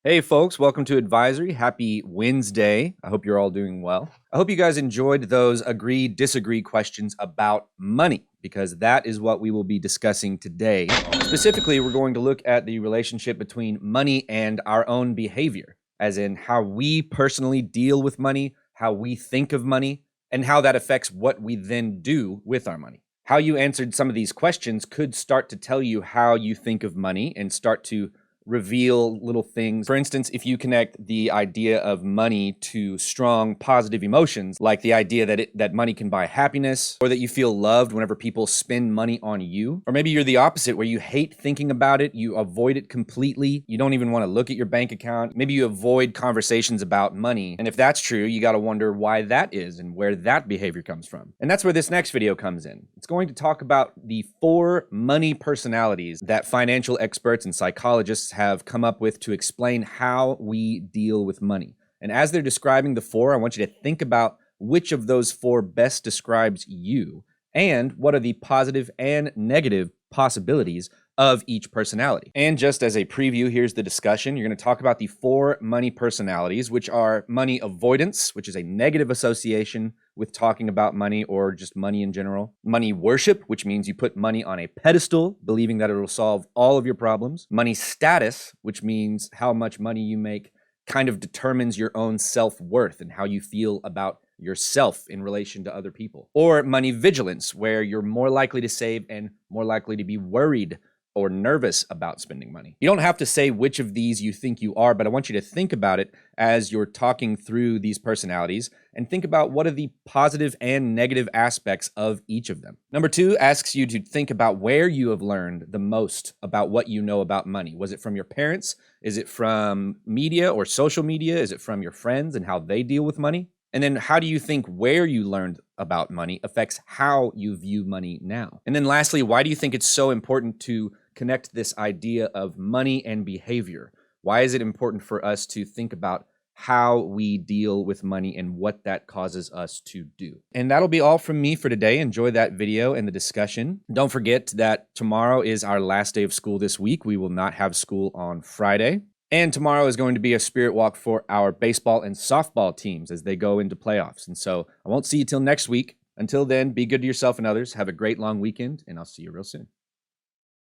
Hey folks, welcome to Advisory. Happy Wednesday. I hope you're all doing well. I hope you guys enjoyed those agree, disagree questions about money, because that is what we will be discussing today. Specifically, we're going to look at the relationship between money and our own behavior, as in how we personally deal with money, how we think of money, and how that affects what we then do with our money. How you answered some of these questions could start to tell you how you think of money and start to reveal little things. For instance, if you connect the idea of money to strong positive emotions, like the idea that money can buy happiness, or that you feel loved whenever people spend money on you, or maybe you're the opposite where you hate thinking about it, you avoid it completely, you don't even want to look at your bank account, maybe you avoid conversations about money. And if that's true, you got to wonder why that is and where that behavior comes from. And that's where this next video comes in. It's going to talk about the 4 money personalities that financial experts and psychologists have come up with to explain how we deal with money. And as they're describing the 4, I want you to think about which of those 4 best describes you, and what are the positive and negative possibilities of each personality. And just as a preview, here's the discussion. You're going to talk about the 4 money personalities, which are money avoidance, which is a negative association with talking about money or just money in general. Money worship, which means you put money on a pedestal, believing that it will solve all of your problems. Money status, which means how much money you make kind of determines your own self-worth and how you feel about yourself in relation to other people. Or money vigilance, where you're more likely to save and more likely to be worried or nervous about spending money. You don't have to say which of these you think you are, but I want you to think about it as you're talking through these personalities and think about what are the positive and negative aspects of each of them. Number 2 asks you to think about where you have learned the most about what you know about money. Was it from your parents? Is it from media or social media? Is it from your friends and how they deal with money? And then how do you think where you learned about money affects how you view money now? And then lastly, why do you think it's so important to connect this idea of money and behavior? Why is it important for us to think about how we deal with money and what that causes us to do? And that'll be all from me for today. Enjoy that video and the discussion. Don't forget that tomorrow is our last day of school this week. We will not have school on Friday. And tomorrow is going to be a spirit walk for our baseball and softball teams as they go into playoffs. And so I won't see you till next week. Until then, be good to yourself and others. Have a great long weekend, and I'll see you real soon.